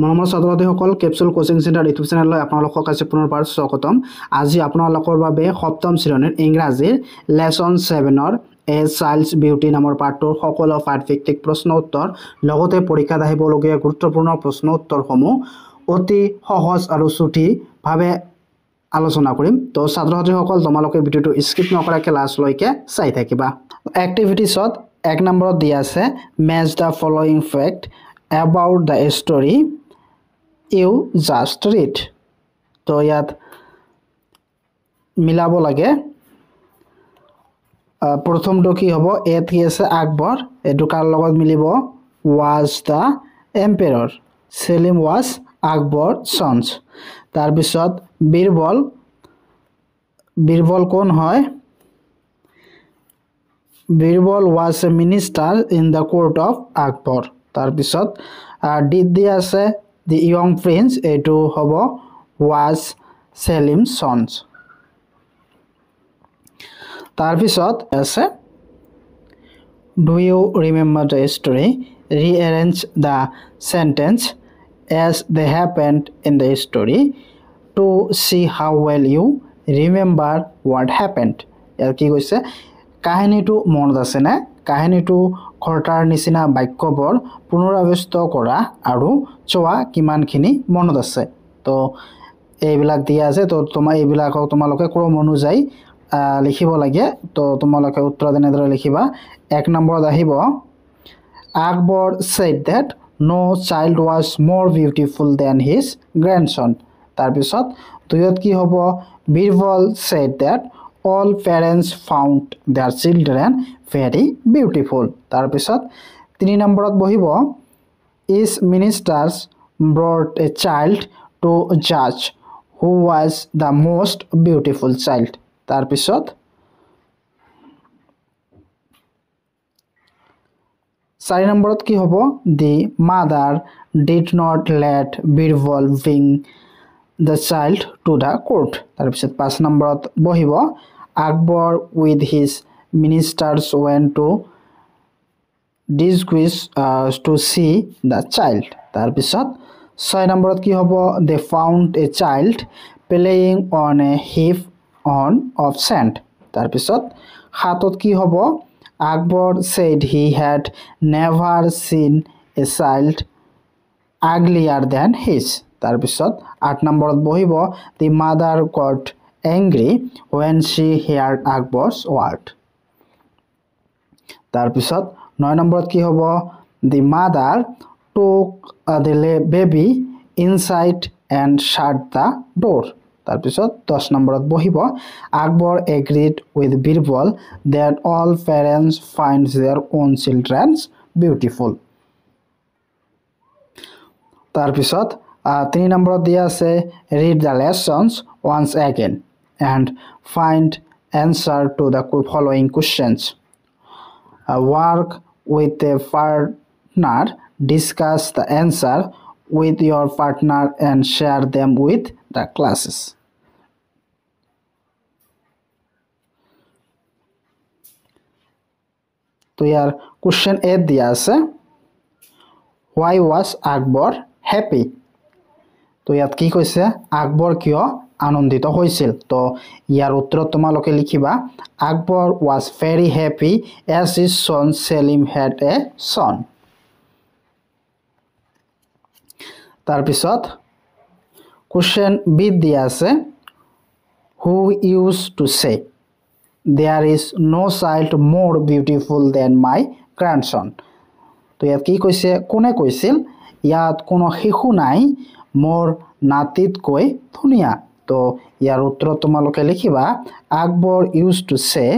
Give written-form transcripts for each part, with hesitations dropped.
মৰমৰ ছাত্ৰ-ছাত্ৰীসকল capsule coaching centre YouTube চেনেললৈ আপোনালোকক আজি পুনৰবাৰ স্বাগতম। আজি আপোনালোকৰ বাবে সপ্তম শ্ৰেণীৰ ইংৰাজীৰ লেসন 7ৰ এ চাইল্ডছ বিউটি নামৰ পাঠটোৰ সকলো পাঠভিত্তিক প্ৰশ্ন উত্তৰ লগতে পৰীক্ষাত আহিবলগীয়া গুৰুত্বপূৰ্ণ প্ৰশ্ন উত্তৰসমূহ অতি সহজ আৰু চুটিভাৱে আলোচনা কৰিম। তো ছাত্ৰ-ছাত্ৰীসকল তোমালোকে ভিডিঅ'টো স্কিপ নকৰাকৈ লাষ্টলৈকে চাই থাকিবা। এক্টিভিটিছত 1 নম্বৰত দিয়া আছে match the following fact about the story you just read. তো ইয়াত মিলাব লাগে। প্ৰথমটো কি হ'ব? এত কি আছে? আকবৰ। এটো কাৰ লগত মিলিব? was the emperor. Selim was Akbar sons. তাৰ পিছত বীৰবল। বীৰবল কোন হয়? Birbal was a minister in the court of Akbar. তাৰ পিছত ডিড দিয়া আছে the young prince, এটো হ'ব was Selim's sons. তাৰ পিছত আছে do you remember the story? Rearrange the sentence as they happened in the story to see how well you remember what happened. ইয়াৰ কি কৈছে? কাহিনীটো মনত আছে না? কাহিনীটো ঘটাৰ নিচিনা বাক্যবোৰ পুনৰাবৃত্ত কৰা আৰু চোৱা কিমানখিনি মনত আছে। তো এইবিলাক দিয়া আছে। তো এইবিলাকক তোমালোকে ক্ৰম অনুযায়ী লিখিব লাগে। তো তোমালোকে উত্তৰ এনেদৰে লিখিবা। 1 নম্বৰত আহিব Akbar said that no child was more beautiful than his grandson. তাৰপিছত 2ত কি হ'ব? Birbal said that all parents found their children very beautiful. তাৰপিছত 3 নম্বৰত বহিব each ministers brought a child to judge who was the most beautiful child. তাৰপিছত 4 নম্বৰত কি হ'ব? the mother did not let Birbal bring the child to the court. তাৰপিছত 5 নম্বৰত বহিব Akbar with his ministers went to disguise to see the child. তাৰপিছত 6 নম্বৰত কি হ'ব? they found a child playing on a heap of sand. তাৰপিছত 7ত কি হ'ব? Akbar said he had never seen a child uglier than his. তাৰপিছত 8 নম্বৰত বহিব the mother got angry when she heard Akbar's word. তাৰপিছত 9 নম্বৰত কি হ'ব? the mother took the baby inside and shut the door. তাৰপিছত 10 নম্বৰত বহিব Akbar agreed with Birbal that all parents find their own children beautiful. তাৰপিছত 3 নম্বৰত দিয়া আছে read the lessons once again and find answer to the following questions. Work with a partner, discuss the answer with your partner and share them with the classes. তো ইয়াৰ question 8 দিয়া আছে why was Akbar happy? তো ইয়াত কি কৈছে? আকবৰ কিয় আনন্দিত হৈছিল? তো ইয়াৰ উত্তৰত তোমালোকে লিখিবা Akbar was very happy as his son Selim had a son. তাৰপিছত question b দিয়া আছে who used to say there is no child more beautiful than my grandson. তো ইয়াত কি কৈছে? কোনে কৈছিল? ইয়াত কোনো শিশু নাই মোৰ নাতিতকৈ ধুনীয়া। তো ইয়াৰ উত্তৰত তোমালোকে লিখিবা Akbar used to say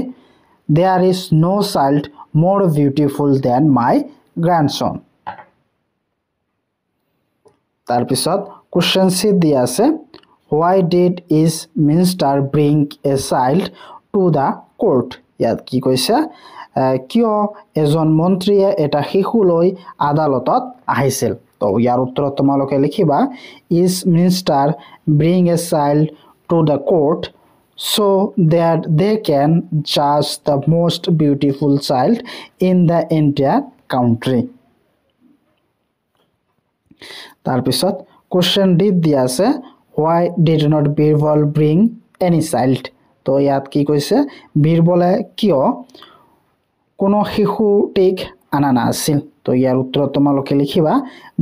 there is no child more beautiful than my grandson. তাৰপিছত question c দিয়া আছে why did each minister bring a child to the court? ইয়াত কি কৈছে? কিয় এজন মন্ত্ৰীয়ে এটা শিশু লৈ আদালতত আহিছিল? তো ইয়াৰ উত্তৰত তোমালোকে লিখিবা each minister bring a child to the court so that they can judge the most beautiful child in the entire country. তাৰপিছত কোৱেশ্চন ডি দিয়া আছে why did not Birbal bring any child তো ইয়াত কি কৈছে বীৰবলে কিয় কোনো শিশুটিক আনা নাছিল তো ইয়াৰ উত্তৰ তোমালোকে লিখিবা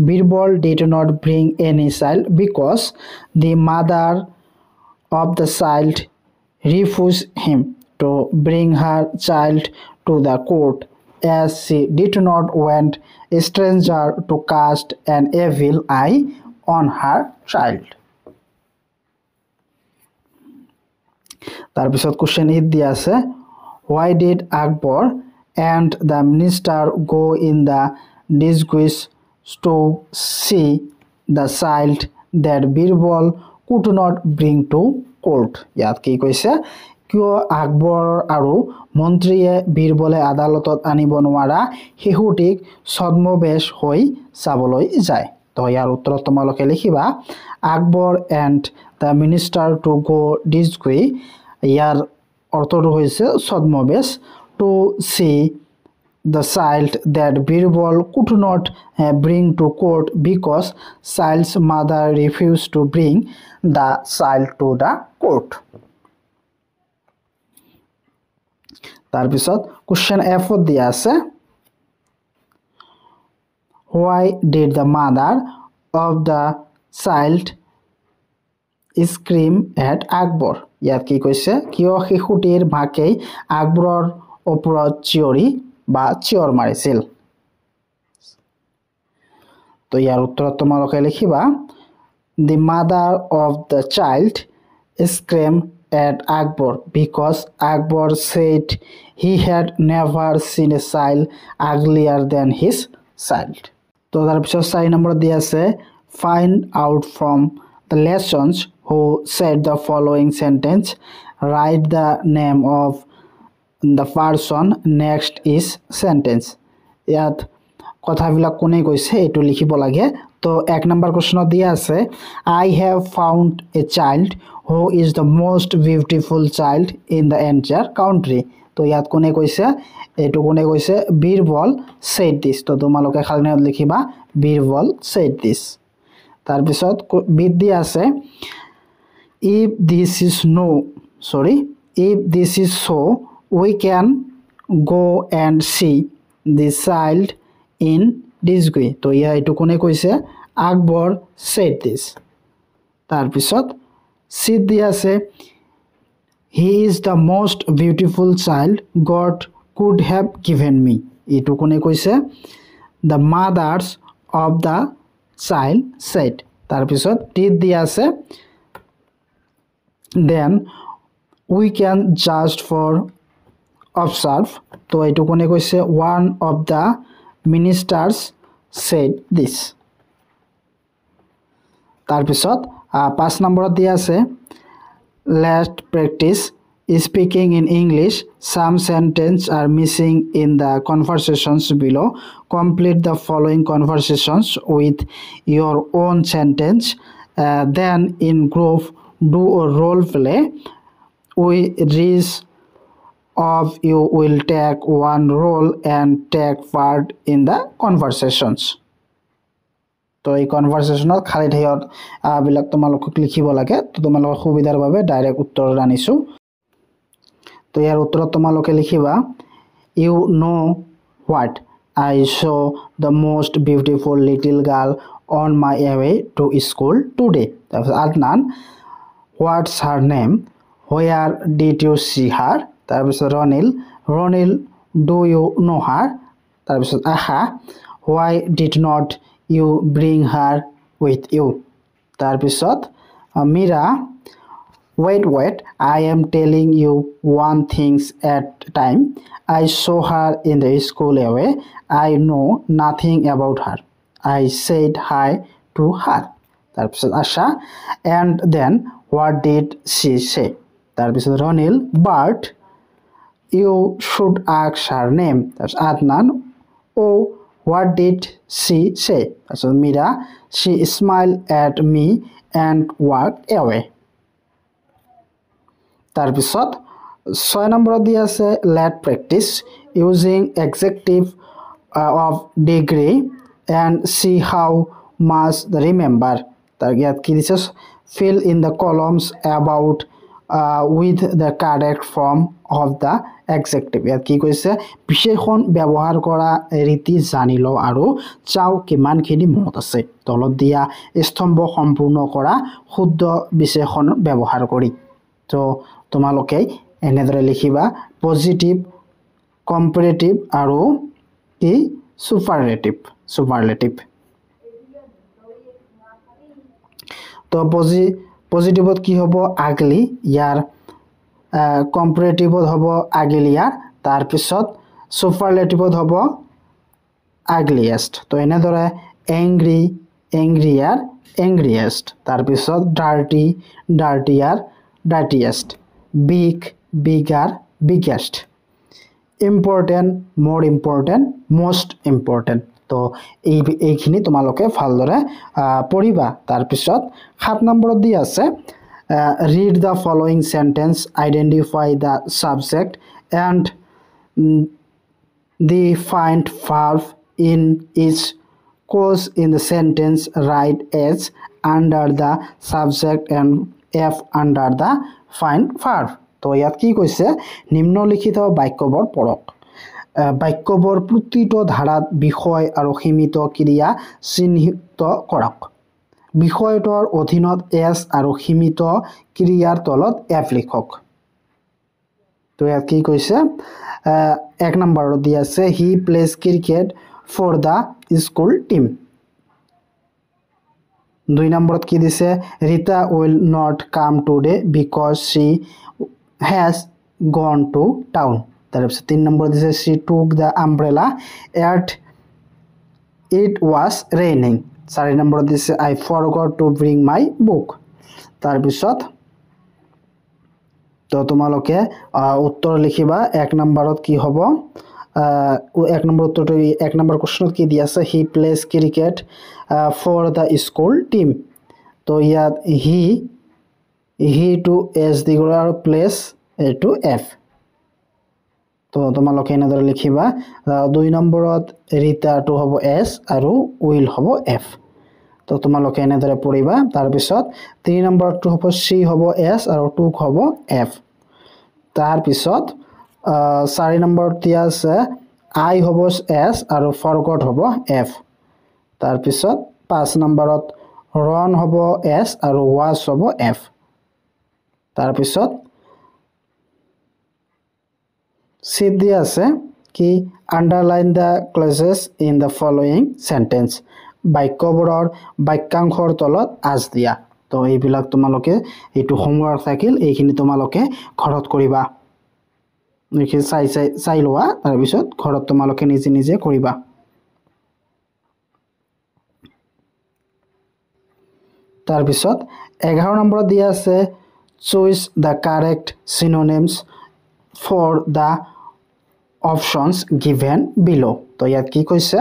Birbal did not bring any child because the mother of the child refused him to bring her child to the court as she did not want a stranger to cast an evil eye on her child. তাৰপিছত question ই দিয়া আছে why did Akbar and the minister go in the disguise to see the child that Birbal could not bring to court ইয়াত কি কৈছে কিয় আকবৰ আৰু মন্ত্ৰীয়ে বীৰবলে আদালতত আনিব নোৱাৰা শিশুটিক ছদ্মবেশ হৈ চাবলৈ যায় তো ইয়াৰ উত্তৰ তোমালোকে লিখিবা Akbar and the minister to go disguise ইয়াৰ অৰ্থটো হৈছে ছদ্মবেশ to see the child that Birbal could not bring to court because child's mother refused to bring the child to the court. তাৰপিছত question F দিয়া আছে why did the mother of the child scream at Akbar ইয়াত কি কৈছে কিয় শিশুটিৰ মাকে আকবৰৰ ওপৰত চিঞৰি বা চিঞৰ মাৰিছিল তো ইয়াৰ উত্তৰ তোমালোকে লিখিবা the mother of the child screamed at Akbar because Akbar said he had never seen a child uglier than his child তো তাৰপিছত 4 নম্বৰ দিয়া আছে find out from the lessons who said the following sentence write the name of the person next is sentence ইয়াত কথাবিলাক কোনে কৈছে এটো লিখিব লাগে তো 1 নম্বৰ কোৱেশ্চন দিয়া আছে I have found a child who is the most beautiful child in the entire country তো ইয়াত কোনে কৈছে এটো কোনে কৈছে বীৰবল said this তো তোমালোকে খালনাত লিখিবা বীৰবল said this তাৰ পিছত বিদ্যা আছে if this is so we can go and see the child in disguise তো ইয়া এটো কোনে কৈছে আকবৰ said this তাৰ পিছত সিদ্ধি আছে he is the most beautiful child God could have given me এটো কোনে কৈছে the mothers of the child said তাৰ পিছত দি আছে then we can just for observe তো এটো কোনে কৈছে one of the ministers said this তাৰ পিছত 5 নম্বৰত দিয়া আছে let's practice speaking in English some sentences are missing in the conversations below complete the following conversations with your own sentence then in group do a role play we reach of you will take one role and take part in the conversations তো এই কনভারসেশনত খালি ঠাইত বিলাক তোমালোক লিখিব লাগে তো তোমালোক সুবিধাৰ বাবে ডাইৰেক্ট উত্তৰ আনিছো তো ইয়াৰ উত্তৰত তোমালোকে লিখিবা you know what I saw the most beautiful little girl on my way to school today তাৰপিছত Adnan what's her name where did you see her তাৰপিছত Ranil do you know her তাৰপিছত আহা why did not you bring her with you তাৰপিছত Mira wait I am telling you one things at time I saw her in the school away I know nothing about her I said hi to her তাৰপিছত আশা and then what did she say তাৰপিছত Ranil but you should ask her name তাৰপিছত Adnan oh what did she say তাৰপিছত Mira she smiled at me and walked away তাৰপিছত 6 নম্বৰত দিয়া আছে let practice using adjective of degree and see how must remember তাৰ ইয়াত কি দিছে fill in the columns about with the correct form of the adjective ইয়াত কি কৈছে বিশেষণ ব্যৱহাৰ কৰা ৰীতি জানি লও আৰু চাও কিমানখিনি মনত আছে তলত দিয়া স্তম্ভ সম্পূৰ্ণ কৰা শুদ্ধ বিশেষণ ব্যৱহাৰ কৰি তো তোমালোকে এনেদৰে লিখিবা পজিটিভ কম্পাৰেটিভ আৰু কি সুপাৰলেটিভ তো পজিটিভত কি হ'ব আগলি ইয়াৰ কম্পাৰেটিভত হ'ব আগলিয়াৰ তাৰ পিছত সুপাৰলেটিভত হ'ব আগলিয়েষ্ট তো এনেদৰে এংগ্ৰি এংগ্ৰিয়াৰ এংগ্ৰিয়েষ্ট তাৰ পিছত ডাৰ্টিয়াৰ ডাৰ্টিয়েষ্ট বিগ বিগাৰ বিগেষ্ট ইম্পৰ্টেন্ট মোৰ ইম্পৰ্টেন্ট মোষ্ট ইম্পৰ্টেন্ট তো এইখিনি তোমালোকে ভালদৰে পঢ়িবা তাৰ পিছত 7 নম্বৰত দি আছে read the following sentence identify the subject and the find verb in each clause in the sentence write as under the subject and f under the find verb তো ইয়াত কি কৈছে নিম্নলিখিত বাক্যবোৰ পঢ়ক বাক্যবোৰ প্ৰতিটো ধাৰাত বিষয় আৰু সীমিত ক্ৰিয়া চিহ্নিত কৰক বিষয়টোৰ অধীনত এস আৰু সীমিত ক্ৰিয়াৰ তলত এফ লিখক তো ইয়াত কি কৈছে 1 নম্বৰত দি আছে he plays cricket for the school team 2 নম্বৰত কি দিছে Rita will not come today because she has gone to town তাৰপিছত 3 নম্বৰ দিছে she took the umbrella at it was raining 4 number দিছে I forgot to bring my book তাৰপিছত তো তোমালোকে উত্তৰ লিখিবা 1 নম্বৰত কি হ'ব 1 নম্বৰ উত্তৰটো 1 নম্বৰ কোৱেশ্চনত কি দি আছে he plays cricket for the school team তো ইয়াত he to s দীঘলৰ place to f তো তোমালোকে এনেদৰে লিখিবা 2 নম্বৰত ৰীতা টু হ'ব s আৰু উইল হ'ব f তো তোমালোকে এনেদৰে পঢ়িবা তাৰ পিছত 3 নম্বৰত টু হ'ব c হ'ব s আৰু 2 হ'ব f তাৰ পিছত 4 নম্বৰত দিয়া আছে i হ'ব s আৰু forgot হ'ব f তাৰ পিছত 5 নম্বৰত run হ'ব s আৰু was হ'ব f তাৰ পিছত C দিয়া আছে কি underline the clauses in the following sentence বাক্যবোৰৰ বাক্যাংশৰ তলত আজ দিয়া তো এইবিলাক তোমালোকে এইটো হোমৱৰ্ক থাকিল এইখিনি তোমালোকে ঘৰত কৰিবা এইখিনি চাই লোৱা তাৰ পিছত ঘৰত তোমালোকে নিজে নিজে কৰিবা তাৰ পিছত 11 নম্বৰত দিয়া আছে choose the correct synonyms for the options given below তো ইয়াত কি কৈছে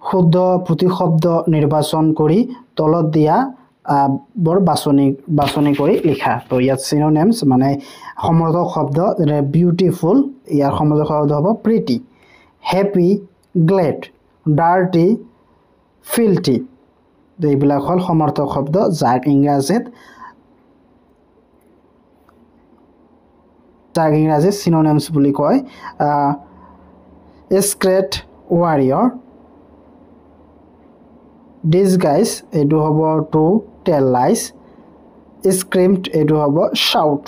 শুদ্ধ প্ৰতিশব্দ নিৰ্বাচন কৰি তলত দিয়া বৰ বাছনি কৰি লিখা তো ইয়াত synonyms মানে সমৰ্থক শব্দ যেনে বিউটিফুল ইয়াৰ সমৰ্থক শব্দ হ'ব pretty happy glad dirty filthy এইবিলাক হল সমৰ্থক শব্দ যাক ইংৰাজীত synonyms বুলি কয় scrat warrior disguise এটো হ'ব to tell lies screamed এটো হ'ব shout